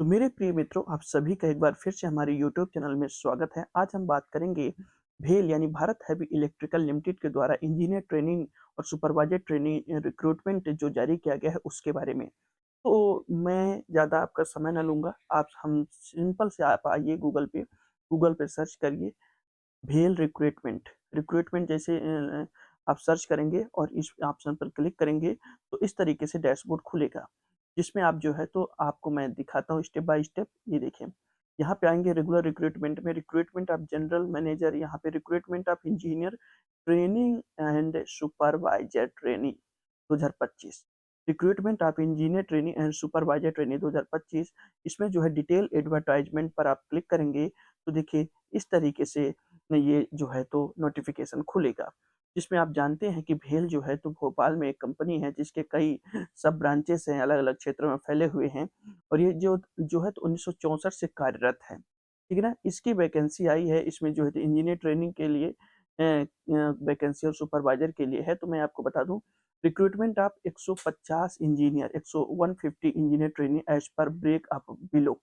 तो मेरे प्रिय मित्रों, आप सभी का एक बार फिर से हमारे यूट्यूब चैनल में स्वागत है। आज हम बात करेंगे भेल यानी भारत हैवी इलेक्ट्रिकल लिमिटेड के द्वारा इंजीनियर ट्रेनिंग और सुपरवाइजर ट्रेनिंग रिक्रूटमेंट जो जारी किया गया है उसके बारे में। तो मैं ज़्यादा आपका समय ना लूँगा, आप हम सिंपल से आप आइए गूगल पे सर्च करिए भेल रिक्रूटमेंट। रिक्रूटमेंट जैसे आप सर्च करेंगे और इस ऑप्शन पर क्लिक करेंगे तो इस तरीके से डैशबोर्ड खुलेगा, जिसमें आप जो है तो आपको मैं दिखाता हूँ स्टेप बाय स्टेप। ये देखिए, यहाँ पे आएँगे रेगुलर रिक्रूटमेंट में, रिक्रूटमेंट ऑफ जनरल मैनेजर, यहाँ पे recruitment of engineer training and supervisor trainee 2025। Recruitment of engineer trainee and supervisor trainee 2025। इसमें जो है डिटेल एडवर्टाइजमेंट पर आप क्लिक करेंगे तो देखिए इस तरीके से ये जो है तो नोटिफिकेशन खुलेगा, जिसमें आप जानते हैं कि भेल जो है तो भोपाल में एक कंपनी है जिसके कई सब ब्रांचेस हैं, अलग-अलग क्षेत्रों में फैले हुए हैं और ये जो जो है तो 1964 से कार्यरत है। ठीक है ना? इसकी वैकेंसी आई है, इसमें जो है तो इंजीनियर ट्रेनिंग के लिए वैकेंसी और सुपरवाइजर के लिए है। तो मैं आपको बता दूँ, recruitment of 150 engineer 150 engineer trainee as per break up below.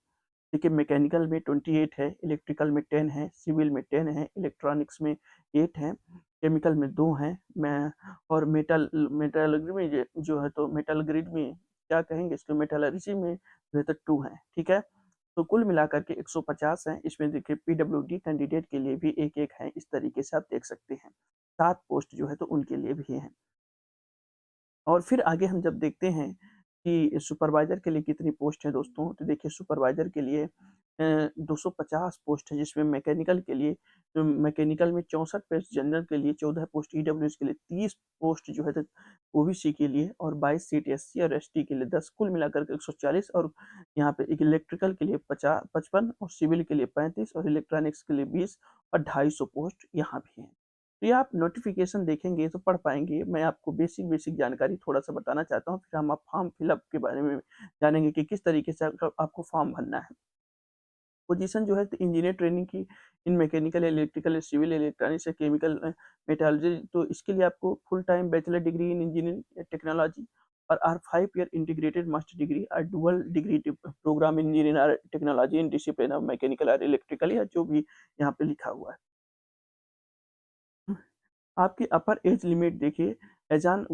देखिए, मैकेनिकल में 28 है, इलेक्ट्रिकल में 10 है, सिविल में 10 है, इलेक्ट्रॉनिक्स में 8 हैं, केमिकल में 2 हैं, मैं और मेटलर्जी में जो है तो मेटल ग्रिड में क्या कहेंगे इसको, मेटलर्जी में जो है तो 2 हैं, ठीक है? तो कुल मिलाकर के 150 हैं, इसमें देखिए पीडब्ल्यूडी कैंडिडेट के लिए भी 1-1 है, इस तरीके से आप देख सकते हैं। 7 पोस्ट जो है तो उनके लिए भी हैं। और फिर आगे हम जब देखते हैं कि सुपरवाइज़र के लिए कितनी पोस्ट है दोस्तों, तो देखिए सुपरवाइज़र के लिए 250 पोस्ट है, जिसमें मैकेनिकल के लिए मैकेनिकल में 64 पोस्ट, जनरल के लिए 14 पोस्ट, ईडब्ल्यूएस के लिए 30 पोस्ट जो है तो ओबीसी के लिए और 22 सीट एससी और एसटी के लिए 10, कुल मिलाकर के 140। और यहाँ पे एक इलेक्ट्रिकल के लिए 55 और सिविल के लिए 35 और इलेक्ट्रॉनिक्स के लिए 20 और 250 पोस्ट यहाँ भी हैं। तो ये आप नोटिफ़िकेशन देखेंगे तो पढ़ पाएँगे। मैं आपको बेसिक जानकारी थोड़ा-सा बताना चाहता हूँ, फिर हम आप फॉर्म फिलअप के बारे में जानेंगे कि किस तरीके से आपको फॉर्म भरना है। पोजीशन जो है तो इंजीनियर ट्रेनिंग की in mechanical, electrical, civil, electronics या केमिकल मेटलर्जी, तो इसके लिए आपको full time bachelor degree in engineering technology और or 5 year integrated master degree और डुअल डिग्री प्रोग्राम इंजीनियरिंग और technology in discipline of mechanical और इलेक्ट्रिकल, या जो भी यहाँ पे लिखा हुआ है। आपकी अपर एज लिमिट देखिए, एज ऑन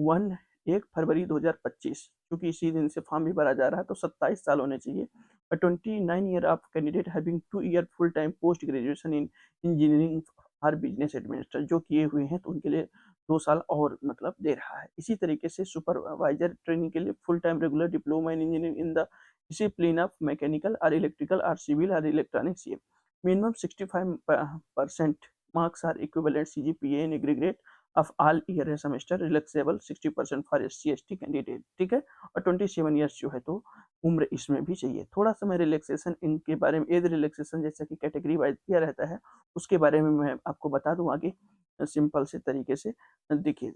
1 फरवरी 2025, क्योंकि इसी दिन से फॉर्म भी भरा जा रहा है तो 27 साल होने चाहिए। और 29 year of candidate having 2 year full time post graduation in engineering और बिजनेस एडमिनिस्ट्रेशन, जो किए हुए हैं तो उनके लिए 2 साल और मतलब दे रहा है। इसी तरीके से सुपरवाइजर ट्रेनिंग के लिए full time regular diploma in engineering in the discipline of mechanical और इलेक्ट्रिकल और सिविल और इलेक्ट्रॉनिक्स, ये minimum 65% marks are equivalent CGPA in aggregate of all year and semester, relaxable 60% for SC/ST candidate, ठीक है? और 27 years जो है तो उम्र इसमें भी चाहिए। थोड़ा-सा मैं रिलैक्सेशन इनके बारे में, एज रिलैक्सेशन जैसा कि कैटेगरी वाइज़ दिया रहता है, उसके बारे में मैं आपको बता दूँ आगे सिंपल से तरीके से। देखिए,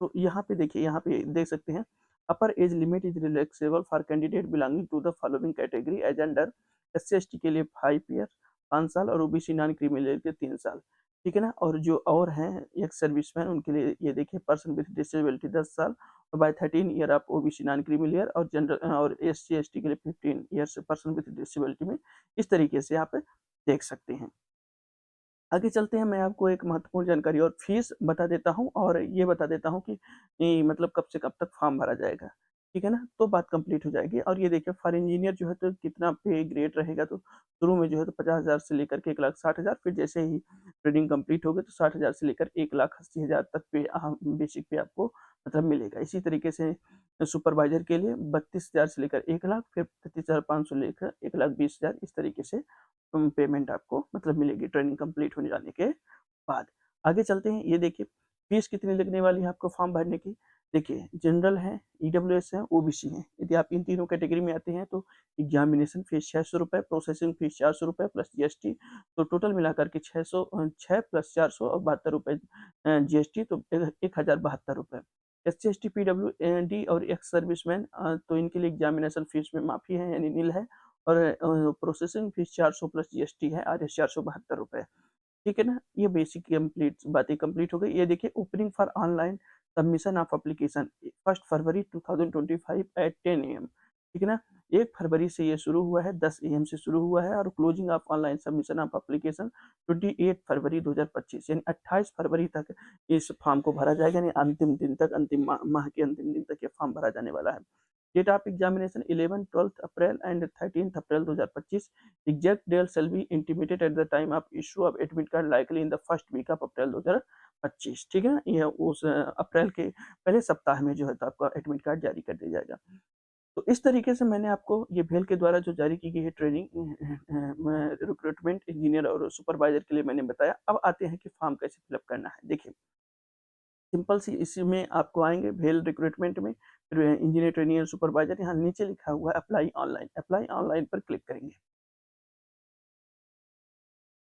तो यहाँ पे देखिए, यहाँ पे देख सकते हैं, upper age limit is relaxable for candidate belonging to the following category age under. SC ST के लिए 5 ईयर 5 साल और ओबीसी नॉन क्रिमिनल के 3 साल। ठीक है ना? और जो और हैं एक्स सर्विसमैन, उनके लिए ये देखिए, पर्सन विथ डिसेबिलिटी 10 साल और बाय 13 ईयर आप ओबीसी नॉन क्रिमिनल, और जनरल और एससी/एसटी के लिए 15 ईयर्स पर्सन विथ डिसेबिलिटी में। इस तरीके से आप देख सकते हैं। आगे चलते हैं, मैं आपको एक महत्वपूर्ण जानकारी और फीस बता देता हूँ और ये बता देता हूँ कि मतलब कब से कब तक फॉर्म भरा जाएगा, ठीक है ना? तो बात कंप्लीट हो जाएगी। और ये देखिए, फॉर इंजीनियर जो है तो कितना पे ग्रेड रहेगा, तो शुरू में जो है तो 50,000 से लेकर के 1,60,000, फिर जैसे ही ट्रेनिंग कंप्लीट होगी तो 60,000 से लेकर 1,80,000 तक पे बेसिक पे आपको मतलब मिलेगा। इसी तरीके से सुपरवाइजर के लिए 32,000 से लेकर 1,00,000, फिर 33,500 लेकर 1,20,000, इस तरीके से पेमेंट आपको मतलब मिलेगी ट्रेनिंग कंप्लीट होने जाने के बाद। आगे चलते हैं, ये देखिए फीस कितनी लगने वाली है आपको फॉर्म भरने की। देखिए, जनरल है, ईडब्ल्यूएस है, ओबीसी है। यदि आप इन तीनों कैटेगरी में आते हैं तो examination fees ₹600, processing fees ₹400 plus GST, तो टोटल मिलाकर के 6 प्लस 400 और ₹72 जीएसटी, तो ₹1,072। एससी/एसटी, पीडब्ल्यूडी और एक्स सर्विसमैन, तो इनके लिए एग्जामिनेशन फीस में माफ़ी है यानी निल है, और प्रोसेसिंग फीस 400 प्लस जीएसटी है, आरएस ₹472। ठीक है ना? ये बेसिक कंप्लीट बातें कंप्लीट हो गई। ये देखिए, opening for online submission of application 1 February 2025 at 10 AM। ठीक है ना? 1 फरवरी से ये शुरू हुआ है, 10 एएम से शुरू हुआ है और closing of online submission of application 28 फरवरी 2025 यानी 28 फरवरी तक इस फॉर्म को भरा जाएगा, यानी अंतिम दिन तक, अंतिम माह के अंतिम दिन तक ये फॉर्म भरा जाने वाला है। Date of examination 11, 12 April and 13 April 2025। Exact date shall be intimated at the time of issue of admit card likely in the first week of April 2025। ठीक है ना? ये उस अप्रैल के पहले सप्ताह में जो है तो आपका एडमिट कार्ड जारी कर दिया जाएगा। तो इस तरीके से मैंने आपको ये भेल के द्वारा जो जारी की गई है ट्रेनिंग रिक्रूटमेंट इंजीनियर और सुपरवाइजर के लिए मैंने बताया। अब आते हैं कि फॉर्म कैसे फिलअप करना है। देखिए, सिंपल सी इसमें आपको आएंगे भेल रिक्रूटमेंट में, फिर इंजीनियर ट्रेनिंग और सुपरवाइजर, यहाँ नीचे लिखा हुआ है अप्लाई ऑनलाइन, अप्लाई ऑनलाइन पर क्लिक करेंगे।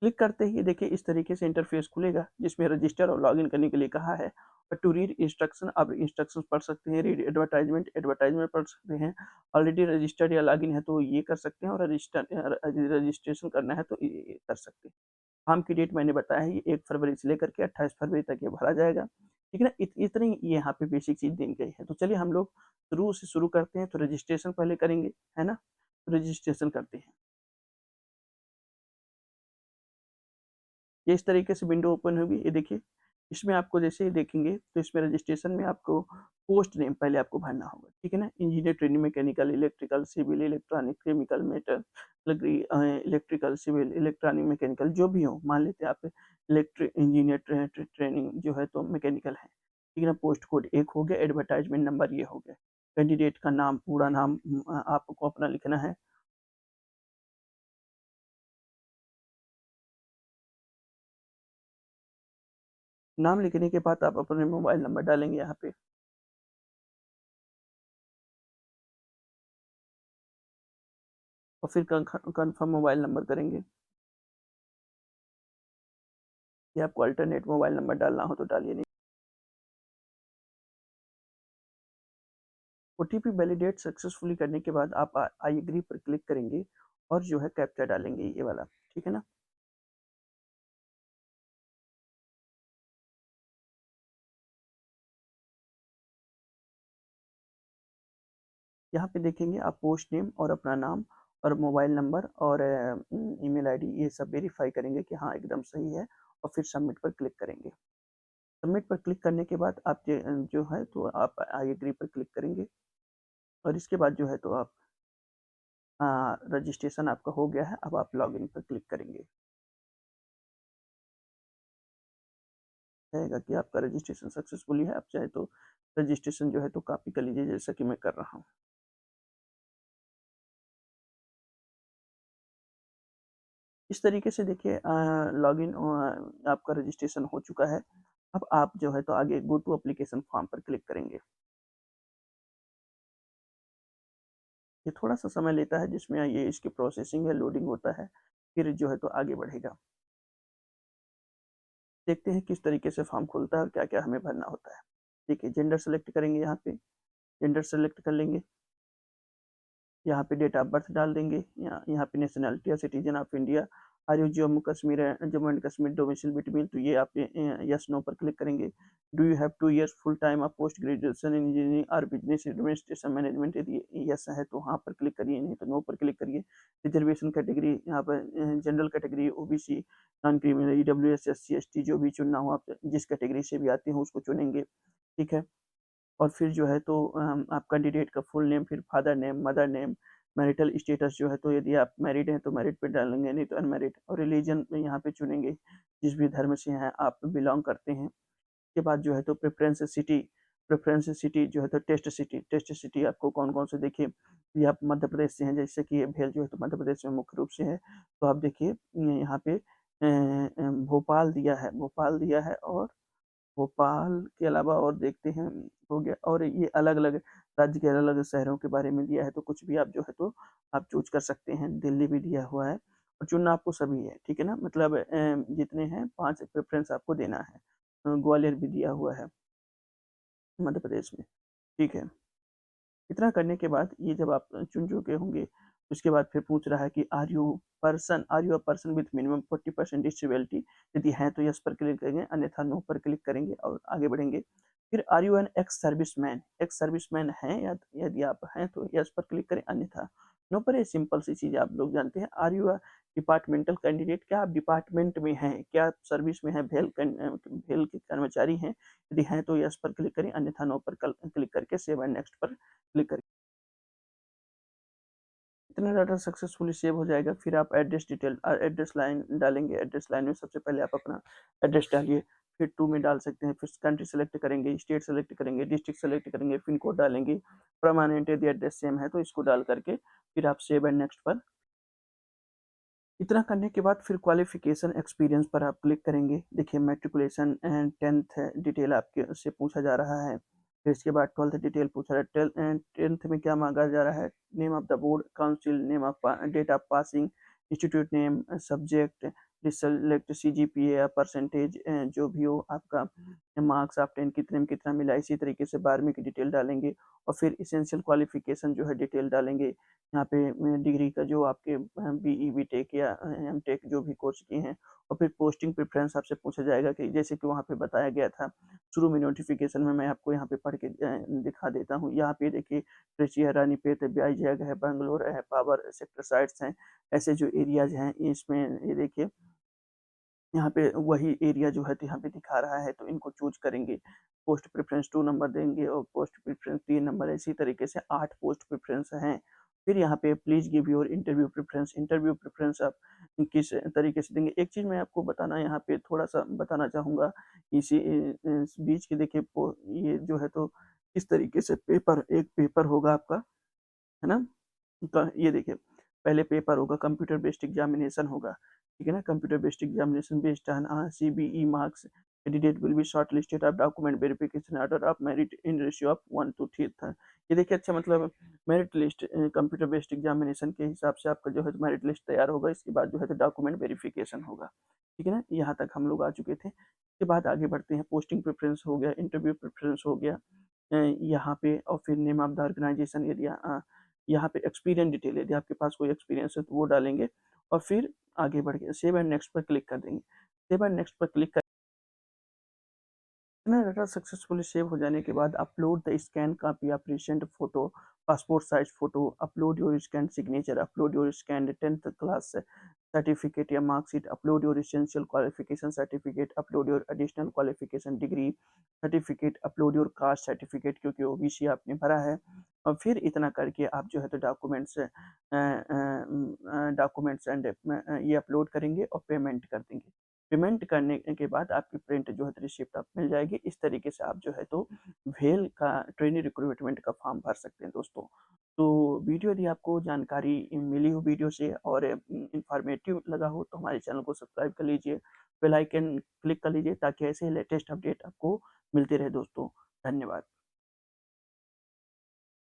क्लिक करते ही देखिए इस तरीके से इंटरफेस खुलेगा जिसमें रजिस्टर और लॉगिन करने के लिए कहा है। और टू रीड इंस्ट्रक्शन, आप इंस्ट्रक्शन पढ़ सकते हैं। रीड एडवर्टाइजमेंट, एडवर्टाइजमेंट पढ़ सकते हैं। ऑलरेडी रजिस्टर्ड या लॉगिन है तो ये कर सकते हैं, और रजिस्ट्रेशन करना है तो ये कर सकते हैं। फॉर्म की डेट मैंने बताया है, ये 1 फरवरी से लेकर के 28 फरवरी तक ये भरा जाएगा। ठीक है ना? इतनी ये यहाँ पे बेसिक चीज़ दी गई है। तो चलिए हम लोग शुरू से शुरू करते हैं। तो रजिस्ट्रेशन पहले करेंगे, है ना? रजिस्ट्रेशन करते हैं। ये इस तरीके से विंडो ओपन होगी। ये देखिए, इसमें आपको जैसे ही देखेंगे तो इसमें रजिस्ट्रेशन में आपको पोस्ट नेम पहले आपको भरना होगा। ठीक है ना? Engineer training mechanical, electrical, civil, electronic, chemical, metallurgy, electrical, civil, electronic, mechanical जो भी हो, मान लेते हैं आप इलेक्ट्रिक इंजीनियर ट्रेनिंग जो है तो मैकेनिकल है। ठीक है ना? पोस्ट कोड 1 हो गया, एडवर्टाइजमेंट नंबर ये हो गया। कैंडिडेट का नाम, पूरा नाम आपको अपना लिखना है। नाम लिखने के बाद आप अपने मोबाइल नंबर डालेंगे यहाँ पे। और फिर कन्फर्म मोबाइल नंबर करेंगे, या आपको अल्टरनेट मोबाइल नंबर डालना हो तो डालिए, नहीं। ओटीपी वैलिडेट सक्सेसफुली करने के बाद आप आई एग्री पर क्लिक करेंगे और जो है कैप्चा डालेंगे, ये वाला। ठीक है ना? यहाँ पे देखेंगे आप पोस्ट नेम और अपना नाम और मोबाइल नंबर और ईमेल आईडी, ये सब वेरीफाई करेंगे कि हाँ एकदम सही है, और फिर सबमिट पर क्लिक करेंगे। सबमिट पर क्लिक करने के बाद आप जो है तो आप आई एग्री पर क्लिक करेंगे, और इसके बाद जो है तो आप रजिस्ट्रेशन आपका हो गया है। अब आप लॉगिन पर क्लिक करेंगे, रहेगा कि आपका रजिस्ट्रेशन सक्सेसफुली है। आप चाहे तो रजिस्ट्रेशन जो है तो कॉपी कर लीजिए, जैसा कि मैं कर रहा हूँ। इस तरीके से देखिए लॉगिन आपका रजिस्ट्रेशन हो चुका है। अब आप जो है तो आगे गो टू एप्लीकेशन फॉर्म पर क्लिक करेंगे। ये थोड़ा सा समय लेता है, जिसमें ये इसकी प्रोसेसिंग है, लोडिंग होता है, फिर जो है तो आगे बढ़ेगा। देखते हैं किस तरीके से फॉर्म खुलता है और क्या क्या हमें भरना होता है। देखिए, जेंडर सेलेक्ट करेंगे, यहाँ पे जेंडर सेलेक्ट कर लेंगे। यहाँ पे डेट ऑफ बर्थ डाल देंगे। यहाँ पे नेशनलिटी या citizen of India, are you Jammu Kashmir, Jammu and Kashmir domicile between, तो ये आप यस नो पर क्लिक करेंगे। Do you have 2 years full time of post graduation in engineering और बिजनेस एडमिनिस्ट्रेशन मैनेजमेंट, यदि यस है तो हाँ पर क्लिक करिए, नहीं तो नो पर क्लिक करिए। रिजर्वेशन कैटेगरी, यहाँ पर general category, OBC, non criminal, EWS, SC, ST, जो भी चुनना हो, आप जिस कैटेगरी से भी आते हो उसको चुनेंगे। ठीक है? और फिर जो है तो आप कैंडिडेट का फुल नेम, फिर father name, mother name, marital status जो है तो यदि आप मैरिड हैं तो मैरिड पे डालेंगे, नहीं तो अनमैरिड, और रिलीजन यहाँ पे चुनेंगे, जिस भी धर्म से हैं आप बिलोंग करते हैं। उसके बाद जो है तो प्रेफरेंस सिटी जो है तो टेस्ट सिटी आपको कौन कौन से, देखिए ये आप मध्य प्रदेश से हैं, जैसे कि ये भेल जो है तो मध्य प्रदेश में मुख्य रूप से है। तो आप देखिए यहाँ पे भोपाल दिया है, भोपाल दिया है, और भोपाल के अलावा और देखते हैं, हो गया। और ये अलग अलग राज्य के अलग अलग शहरों के बारे में दिया है, तो कुछ भी आप जो है तो आप चूज कर सकते हैं। दिल्ली भी दिया हुआ है, और चुनना आपको सभी है। ठीक है ना? मतलब जितने हैं 5 प्रेफरेंस आपको देना है। ग्वालियर भी दिया हुआ है मध्य प्रदेश में। ठीक है? इतना करने के बाद ये जब आप चुन चुके होंगे, उसके बाद फिर पूछ रहा है कि are you a person with minimum 40% disability, यदि है तो यस पर क्लिक करेंगे, अन्यथा नो पर क्लिक करेंगे और आगे बढ़ेंगे। फिर are you an ex serviceman, ex serviceman हैं या यदि आप हैं तो यस पर क्लिक करें, अन्यथा नो पर। ये सिंपल सी चीज़ आप लोग जानते हैं। Are you a departmental candidate, क्या आप डिपार्टमेंट में हैं, क्या आप सर्विस में हैं, भेल के कर्मचारी हैं? यदि हैं तो यस पर क्लिक करें, अन्यथा नो पर क्लिक करके सेव एंड नेक्स्ट पर क्लिक करें। इतना डाटा सक्सेसफुली सेव हो जाएगा। फिर आप एड्रेस डिटेल एड्रेस लाइन डालेंगे। एड्रेस लाइन में सबसे पहले आप अपना एड्रेस डालिए, फिर टू में डाल सकते हैं, फिर कंट्री सेलेक्ट करेंगे, स्टेट सेलेक्ट करेंगे, डिस्ट्रिक्ट सेलेक्ट करेंगे, पिन कोड डालेंगे। परमानेंट यदि एड्रेस सेम है तो इसको डाल करके फिर आप सेव एंड नेक्स्ट पर। इतना करने के बाद फिर क्वालिफिकेशन एक्सपीरियंस पर आप क्लिक करेंगे। देखिए मैट्रिकुलेशन एंड 10th डिटेल आपके से पूछा जा रहा है। फिर इसके बाद 12th डिटेल पूछा रहा है। 10th में क्या मांगा जा रहा है? Name of the board council, name of date of passing, institute name, subject, select CGPA या परसेंटेज, जो भी हो आपका मार्क्स, आप 10 कितने में कितना मिला। इसी तरीके से 12वीं की डिटेल डालेंगे और फिर इसेंशियल क्वालिफिकेशन जो है डिटेल डालेंगे। यहाँ पे डिग्री का जो आपके बीई बीटेक या एमटेक जो भी कोर्स किए हैं। और फिर पोस्टिंग प्रेफरेंस आपसे पूछा जाएगा कि जैसे कि वहाँ पे बताया गया था शुरू में नोटिफिकेशन में, मैं आपको यहाँ पे पढ़ के दिखा देता हूँ। यहाँ पे देखिए ट्रिची है, रानीपेट है, ब्याईजैग है, बैंगलोर है, पावर सेक्टर साइट्स हैं। ऐसे जो एरियाज हैं इसमें ये देखिए यहाँ पे वही एरिया जो है तो यहाँ पे दिखा रहा है, तो इनको चूज करेंगे। पोस्ट प्रेफरेंस 2 नंबर देंगे और पोस्ट प्रेफरेंस 3 नंबर। इसी तरीके से 8 पोस्ट प्रेफरेंस हैं। फिर यहाँ पे please give your interview preference. Interview preference आप किस तरीके से देंगे? एक चीज़ मैं आपको बताना यहाँ पे थोड़ा सा बताना चाहूँगा। इस बीच के देखिए ये जो है तो इस तरीके से पेपर, एक पेपर होगा आपका, है ना? ये देखिए पहले पेपर होगा, कंप्यूटर बेस्ड एग्जामिनेशन होगा, ठीक है ना? Computer based examination based on CBE marks, candidate will be short listed of document verification order of merit in ratio of 1 to 3 था। ये देखिए अच्छा मतलब merit list computer based examination के हिसाब से आपका जो है मेरिट लिस्ट तैयार होगा। इसके बाद जो है तो डॉक्यूमेंट वेरिफिकेशन होगा, ठीक है ना? यहाँ तक हम लोग आ चुके थे। इसके बाद आगे बढ़ते हैं। पोस्टिंग प्रेफरेंस हो गया, इंटरव्यू प्रेफरेंस हो गया, यहाँ पे। और फिर name of the organisation area, यहाँ पे एक्सपीरियंस डिटेल, यदि आपके पास कोई एक्सपीरियंस है तो वो डालेंगे। और फिर आगे बढ़ के सेव एंड नेक्स्ट पर क्लिक कर देंगे। सेव एंड नेक्स्ट पर क्लिक इतना डाटा सक्सेसफुली सेव हो जाने के बाद upload the scan copy of recent photo, passport size photo, upload your scan signature, upload your scan 10th class certificate या marksheet, upload your essential qualification certificate, upload your additional qualification degree certificate, upload your caste certificate क्योंकि OBC आपने भरा है। और फिर इतना करके आप जो है तो डॉक्यूमेंट्स एंड ये अपलोड करेंगे और पेमेंट कर देंगे। पेमेंट करने के बाद आपकी प्रिंट जो है रिसिप्ट आप मिल जाएगी। इस तरीके से आप जो है तो भेल का ट्रेनी रिक्रूटमेंट का फॉर्म भर सकते हैं दोस्तों। तो वीडियो यदि आपको जानकारी मिली हो वीडियो से और इंफॉर्मेटिव लगा हो तो हमारे चैनल को सब्सक्राइब कर लीजिए, बेल आइकन क्लिक कर लीजिए ताकि ऐसे लेटेस्ट अपडेट आपको मिलते रहे दोस्तों। धन्यवाद।